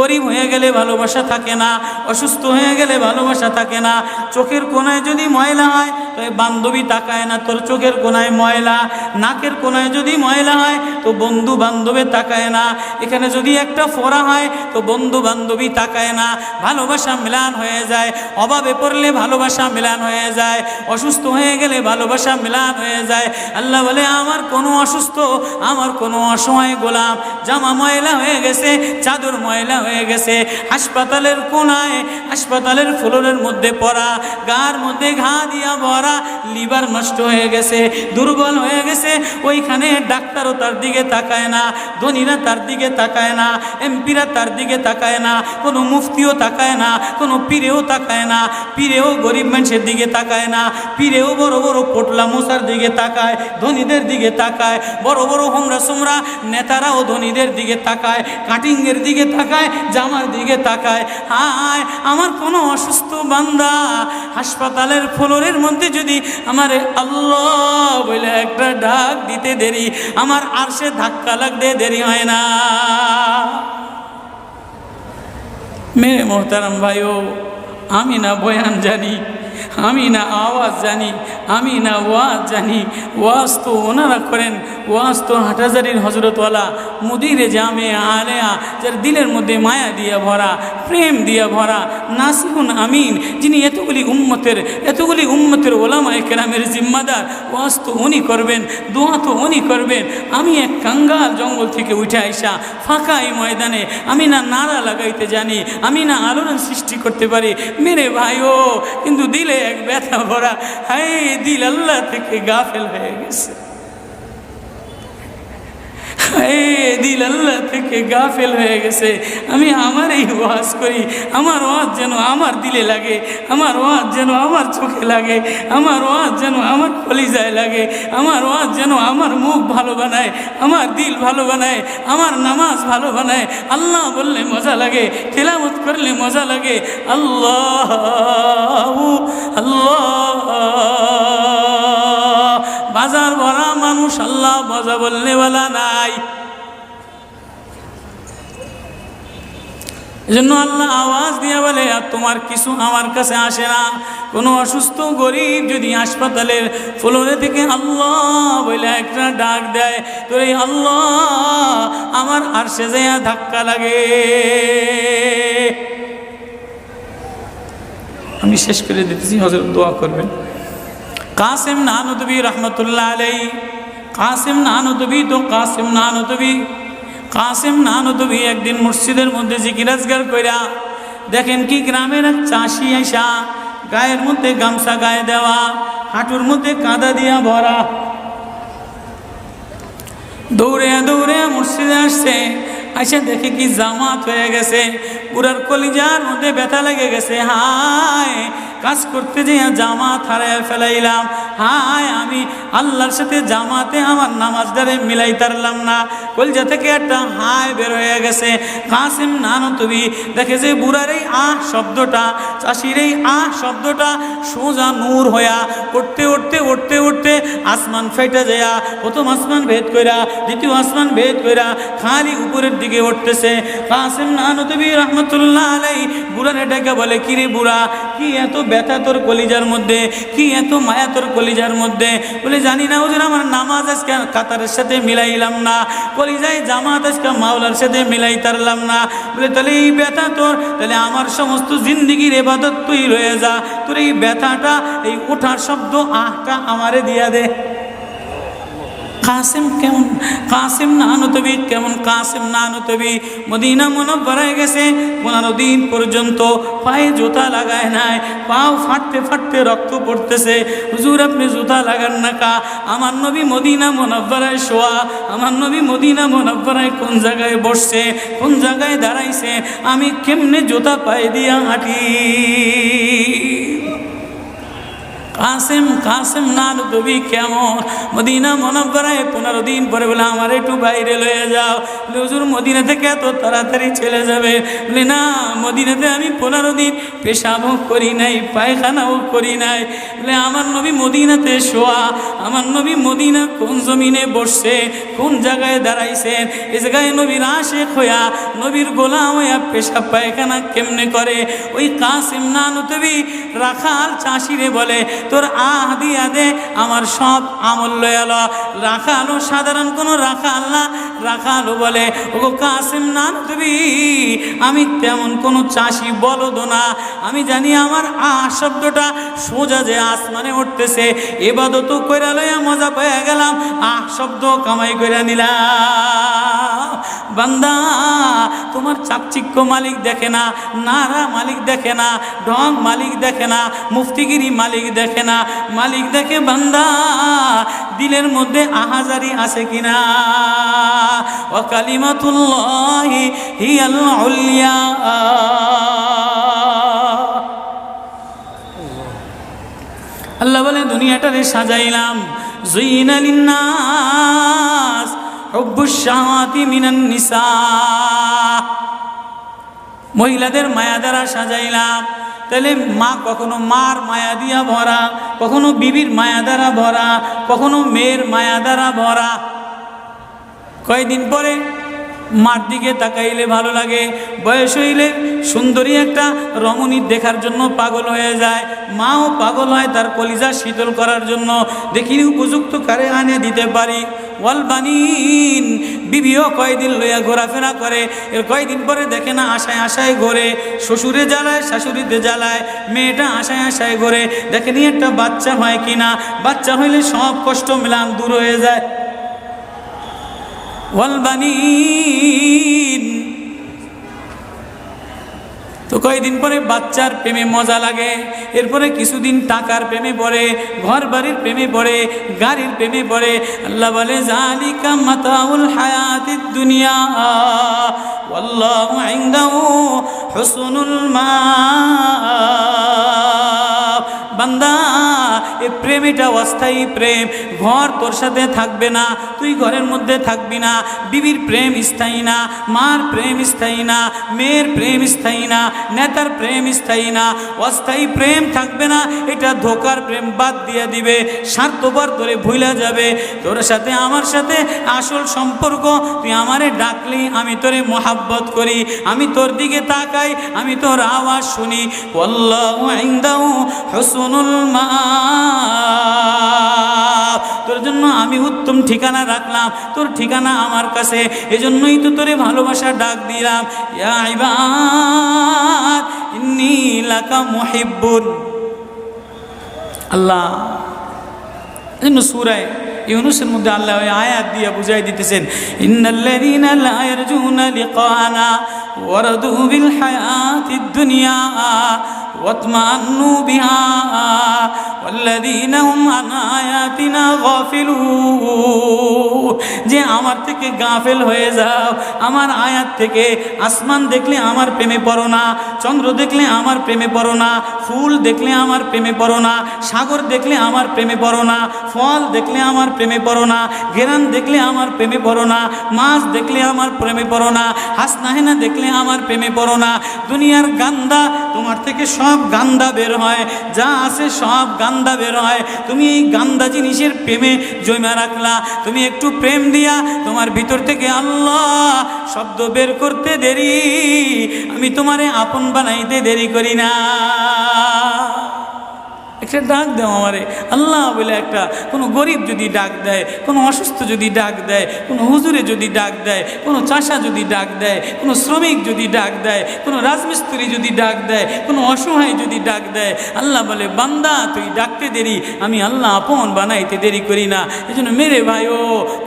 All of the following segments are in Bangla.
গরিব হয়ে গেলে ভালোবাসা থাকে না, অসুস্থ হয়ে গেলে ভালোবাসা থাকে না। চোখের কোণায় যদি ময়লা হয় তো বান্ধবী তাকায় না তোর চোখের কোণায় ময়লা, নাকের কোণায় যদি ময়লা হয় তো বন্ধু বান্ধবে তাকায় না, এখানে যদি একটা ফোড়া হয় তো বন্ধু বান্ধবী তাকায় না। ভালোবাসা মিলান হয়ে যায়, অভাবে পড়লে ভালোবাসা মিলান হয়ে যায়, অসুস্থ হয়ে গেলে ভালোবাসা মিলান হয়ে যায়। আল্লাহ বলে আমার কোনো অসুস্থ, আমার কোনো অসহায় গোলাম জামা ময়লা হয়ে গেছে, চাদর ময়লা হয়ে গেছে, হাসপাতালের কোণায় হাসপাতালের ফ্লোরের মধ্যে পড়া, গার মধ্যে ঘা দিয়া ভরা, লিভার নষ্ট হয়ে গেছে, দুর্বল হয়ে গেছে, ওইখানে ডাক্তারও তার দিকে তাকায় না, ধনীরা তার দিকে তাকায় না, এমপিরা তার দিকে তাকায় না, কোনো মুফতিও তাকায় না, কোনো পীরেও তাকায় না, পীরেও গরিব মানুষের দিকে তাকায় না, পীরেও বড় বড় পোটলা মশার দিকে তাকায়, ধনীদের দিকে তাকায়, বড় বড় হোমরা সোমরা নেতারাও ধনীদের দিকে তাকায়, কাটিংয়ের দিকে তাকায়, জামার দিকে তাকায়। হায় আমার কোনো অসুস্থ বান্দা হাসপাতালের ফ্লোরের মধ্যে যদি আমার আল্লাহ বলে একটা ডাক দিতে দেরি, আমার আরশে ধাক্কা লাগতে দেরি হয় না। মেরে মোহতারাম ভাইও, আমি না বয়ান জানি, আমি না আওয়াজ জানি, আমি না ওয়াজ জানি, ওয়াজ তো ওনারা করেন, ওয়াজ তো হাটহাজারির হজরতওয়ালা মুদিরে জামে আলেয়া, যার দিলের মধ্যে মায়া দিয়ে ভরা, প্রেম দিয়ে ভরা, নাসিহুন আমিন, যিনি এতগুলি উম্মতের ওলামায়ে কেরামের জিম্মাদার, ওয়াজ তো উনি করবেন, দোয়া তো উনি করবেন। আমি এক কাঙ্গাল জঙ্গল থেকে উঠে আইসা ফাঁকা এই ময়দানে আমি না নারা লাগাইতে জানি, আমি না আলোড়ন সৃষ্টি করতে পারি। মেরে ভাইও কিন্তু দিলে এক ব্যথা ভরা, হায় দিল আল্লাহ থেকে গাফেল হয়ে গেছে, দিল আল্লাহ থেকে গাফেল হয়ে গেছে। আমি আমার এই ওয়াজ করি, আমার ওয়াজ যেন আমার দিলে লাগে, আমার ওয়াজ যেন আমার চোখে লাগে, আমার ওয়াজ যেন আমার কলিজায় লাগে, আমার ওয়াজ যেন আমার মুখ ভালো বানায়, আমার দিল ভালো বানায়, আমার নামাজ ভালো বানায়। আল্লাহ বললে মজা লাগে, তেলাওয়াত করলে মজা লাগে। আল্লাহ আল্লাহ, বাজার ভরা মানুষ, আল্লাহ মজা বললে বলা নাই। এজন্য আল্লাহ আওয়াজ দিয়ে বলে আর তোমার কিছু আমার কাছে আসে না। কোনো অসুস্থ গরিব যদি হাসপাতালের ফ্লোরে থেকে আল্লাহ বলে একটা ডাক দেয়, তো এই আল্লাহ আমার আরশে যাইয়া ধাক্কা লাগে। আমি শেষ করে দিতেছি, হযরত দোয়া করবেন। কাসিম নানুতুবি রহমতুল্লাহ আলাইহি, কাসিম নানুতুবি তো কাসিম নানুতুবি একদিন মসজিদের মধ্যে জিকির আজকার কইরা দেখেন কি গ্রামের এক চাষি আইসা গায়ের মধ্যে গামছা গায়ে দেওয়া, হাঁটুর মধ্যে কাদা দিয়া ভরা, দৌড়ে দৌড়ে মসজিদে আসছে। আইসা দেখে কি জামাত হয়ে গেছে, পুরার কলিজার মধ্যে ব্যথা লেগে গেছে। হায় কাজ করতে যেয়ে জামাত হারায় ফেলাইলাম, হায় আমি আল্লাহর সাথে জামাতে আমার নামাজদারে মিলাই তারলাম না। কলিজা থেকে একটা হায় বের হয়ে গেছে। কাসিম নানুতুবি দেখে যে বুড়ার এই আহ শব্দটা, চাষির এই আহ শব্দটা সোজা নূর হইয়া উঠতে উঠতে উঠতে উঠতে আসমান ফেটে যায়, প্রথম আসমান ভেদ কইরা দ্বিতীয় আসমান ভেদ কইরা খালি উপরের দিকে উঠতেছে। কাসিম নানুতুবি রহমতুল্লাহ আলাইহি বুড়ারে ডেকে বলে, কিরে বুড়া, কি এত ব্যথা তোর কলিজার মধ্যে, কি এত মায়া তোর কলিজার মধ্যে? বলে জানি না হুজুর, আমার নামাজ আজকে কাতারের সাথে মিলাইলাম না, কলিজায় জামাত আজকে মাওলার সাথে মিলাই তারলাম না। বলে তাহলে এই ব্যথা তোর, তাহলে আমার সমস্ত জিন্দিগির ইবাদত তুই রয়ে যা, তোর এই ব্যথাটা, এই ওঠার শব্দ আহটা আমারে দিয়া দে। কাসিম কেমন, কাসিম নানুতুবি কেমন, কাসিম নানুতুবি মদিনা মুনাওয়ারায় গেছে, 15 দিন পর্যন্ত পায়ে জুতা লাগায় নাই, পাও ফাটতে ফাটতে রক্ত পড়তেছে। হুজুর আপনি জুতা লাগান না কা? আমার নবী মদিনা মুনাওয়ারায় শোয়া, আমার নবী মদিনা মুনাওয়ারায় কোন জায়গায় বসছে, কোন জায়গায় দাঁড়াইছে, আমি কেমনে জুতা পায়ে দিয়া হাঁটি? কাসেম কাসেম নানতবি কেমন মদিনা মুনাওয়ারায় 15 দিন পরে বলে আমার একটু বাইরে লয়ে যাও। বলে হুজুর মদিনা থেকে এত তাড়াতাড়ি চলে যাবে? বলে না, মদিনাতে আমি 15 দিন পেশাবও করি নাই, পায়খানাও করি নাই। বলে আমার নবী মদিনাতে শোয়া, আমার নবী মদিনা কোন জমিনে বসছে, কোন জায়গায় দাঁড়াইছেন, এই জায়গায় নবীর আশিক হইয়া নবীর গোলাম হইয়া পেশাব পায়খানা কেমনে করে? ওই কাসেম নানতবি রাখাল চাষিরে বলে তোর আহ দিয়া দে, আমার সব আমল লয়াল। রাখালও সাধারণ কোনো রাখাল না, রাখালও বলে ওগো কাসেম নানতবি আমি তেমন কোনো চাষি বলদ না, আমি জানি আমার আহ শব্দটা সোজা যে আসমানে উঠতেছে, এবাদত কইরা লইয়া মজা পেয়ে গেলাম, আহ শব্দ কামাই কইরা নিলাম। বান্দা তোমার চাকচিক্য মালিক দেখে না, নারা মালিক দেখে না, ঢং মালিক দেখে না, মুফতিগিরি মালিক দেখে না, মালিক দেখে বান্দা দিলের মধ্যে আহাজারি আছে কিনা। ওয়া কালিমাতুল্লাহি হিয়াল উলিয়া। আল্লাহ বলে দুনিয়াটারে সাজাইলাম যুইনা লিন্নাস হুব্বুশ শাহাওয়াতি মিনান নিসা, মহিলাদের মায়া দ্বারা সাজাইলাম। তাহলে মা কখনো মার মায়া দিয়া ভরা, কখনো বিবির মায়া দ্বারা ভরা, কখনো মেয়ের মায়া দ্বারা ভরা। কয়েকদিন পরে মার দিকে তাকাইলে ভালো লাগে, বয়স হইলে সুন্দরী একটা রমণী দেখার জন্য পাগল হয়ে যায়, মাও পাগল হয় তার কলিজা শীতল করার জন্য, দেখি উপযুক্ত কারে আনে দিতে পারি। ওয়াল বানিন, বিবিও কয়দিন লইয়া ঘোরাফেরা করে, এর কয়দিন পরে দেখে না আশায় আশায় ঘোরে, শ্বশুরে জ্বালায় শাশুড়িতে জ্বালায়, মেয়েটা আশায় আশায় ঘোরে দেখেনি একটা বাচ্চা হয় কিনা, বাচ্চা হইলে সব কষ্ট মিলান দূর হয়ে যায়। ওয়াল বানিন, তো কয়েকদিন পরে বাচ্চার প্রেমে মজা লাগে, এরপরে কিছুদিন টাকার প্রেমে পড়ে, ঘর বাড়ির প্রেমে পড়ে, গাড়ির প্রেমে পড়ে। আল্লাহ বলে জালিকা মাতাউল হায়াতিদ দুনিয়া ওয়াল্লাহু ইনদাহু হুসনুল মাআব। বান্দা এই প্রেম এটা অস্থায়ী প্রেম, ঘর তোর সাথে থাকবে না, তুই ঘরের মধ্যে থাকবি না, বিবির প্রেম স্থায়ী না, মার প্রেম স্থায়ী না, মেয়ের প্রেম স্থায়ী না, নেতার প্রেম স্থায়ী না, অস্থায়ী প্রেম থাকবে না, এটা ধোকার প্রেম বাদ দিয়ে দিবে, স্বার্থপর তোরে ভুলা যাবে। তোর সাথে আমার সাথে আসল সম্পর্ক, তুই আমারে ডাকলি আমি তোরে মোহাব্বত করি, আমি তোর দিকে তাকাই, আমি তোর আওয়াজ শুনি। আল্লাহু ইনদাহু হুসনুল মাআব, তোর জন্য আমি উত্তম ঠিকানা রাখলাম, তোর ঠিকানা আমার কাছে, এজন্যই তো তোরে ভালোবাসা ডাক দিলাম। ইয়া ইবাদ ইন্নী লাকা মুহিব্বুন। আল্লাহ এজন্য সূরা ইউনূসের মধ্যে আল্লাহ ওই আয়াত দিয়ে বুঝাই দিতেছেন, ইন্নাল্লাযীনা লা ইয়ারজুনা লিকানা ওয়ারাদু বিল হায়াতিদ দুনিয়া ওয়াতমান্নু বিহা ওয়াল্লাযীনা হুম আন আয়াতিনা গাফিলুন। যে আমার থেকে গাফেল হয়ে যাও, আমার আয়াত থেকে। আসমান দেখলে আমার প্রেমে পড়ো না, চন্দ্র দেখলে আমার প্রেমে পড়ো না, ফুল দেখলে আমার প্রেমে পড়ো না, সাগর দেখলে আমার প্রেমে পড়ো না, ফল দেখলে আমার প্রেমে পড়ো না, ঘেরান দেখলে আমার প্রেমে পড়ো না, মাছ দেখলে আমার প্রেমে পড়ো না, হাসনাহেনা দেখলে আমার প্রেমে পড়ো না। দুনিয়ার গান্দা, তোমার থেকে সব গান্দা বের হয়, যা আছে সব গান্দা বের হয়, তুমি এই গান্দা জিনিসের প্রেমে জমা রাখলা। তুমি একটু প্রেম দিয়া তোমার ভিতর থেকে আল্লাহ শব্দ বের করতে দেরি, আমি তোমারে আপন বানাইতে দেরি করি না। একটা ডাক দাও আমারে আল্লাহ বলে, একটা কোনো গরিব যদি ডাক দেয়, কোনো অসুস্থ যদি ডাক দেয়, কোনো হুজুরে যদি ডাক দেয়, কোনো চাষা যদি ডাক দেয়, কোনো শ্রমিক যদি ডাক দেয়, কোনো রাজমিস্ত্রি যদি ডাক দেয়, কোনো অসহায় যদি ডাক দেয়, আল্লাহ বলে বান্দা তুই ডাকতে দেরি, আমি আল্লাহ আপন বানাইতে দেরি করি না। এই জন্য মেরে ভাই ও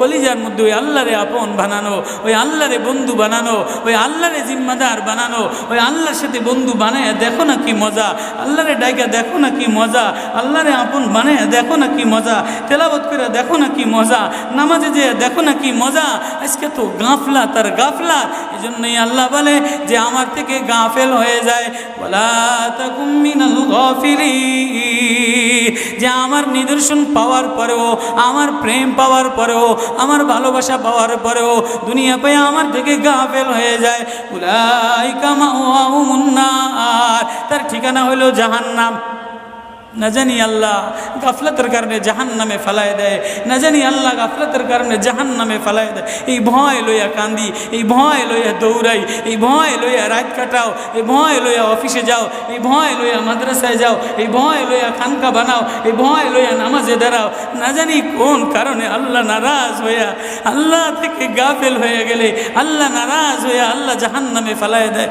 কলিজার মধ্যে ওই আল্লাহরে আপন বানানো, ওই আল্লাহরে বন্ধু বানানো, ওই আল্লাহরে জিম্মাদার বানানো, ওই আল্লাহর সাথে বন্ধু বানায় দেখো না কি মজা, আল্লাহরে ডাইকা দেখো না কি মজা। আল্লাহরে আপন মানে দেখো না কি মজা, তেলাওয়াত করে দেখো না কি মজা, নামাজে যে দেখো না কি মজা। আজকে তো গাফলাত আর গাফলাত। এই জন্যই আল্লাহ বলে যে আমার থেকে গাফেল হয়ে যায়, ওয়ালা তাকুম মিনাল গাফিলিন, যে আমার নিদর্শন পাওয়ার পরেও, আমার প্রেম পাওয়ার পরেও, আমার ভালোবাসা পাওয়ার পরেও দুনিয়া পেয়ে আমার থেকে গাফেল হয়ে যায়। উলাইকা মাওয়াহুমুন নার, তার ঠিকানা হলো জাহান্নাম। না জানি আল্লাহ গাফলতের কারণে জাহান্নামে ফেলায় দেয়, না জানি আল্লাহ গাফলতের কারণে জাহান্নামে ফেলায় দেয়। এই ভয় লইয়া কান্দি, এই ভয় লইয়া দৌড়াই, এই ভয় লইয়া রাত কাটাও, এই ভয় লইয়া অফিসে যাও, এই ভয় লইয়া মাদ্রাসায় যাও, এই ভয় লইয়া খানকা বানাও, এই ভয় লইয়া নামাজে দাঁড়াও। না জানি কোন কারণে আল্লাহ নারাজ হইয়া, আল্লাহ থেকে গাফেল হয়ে গেলে আল্লাহ নারাজ হইয়া আল্লাহ জাহান্নামে ফেলায় দেয়।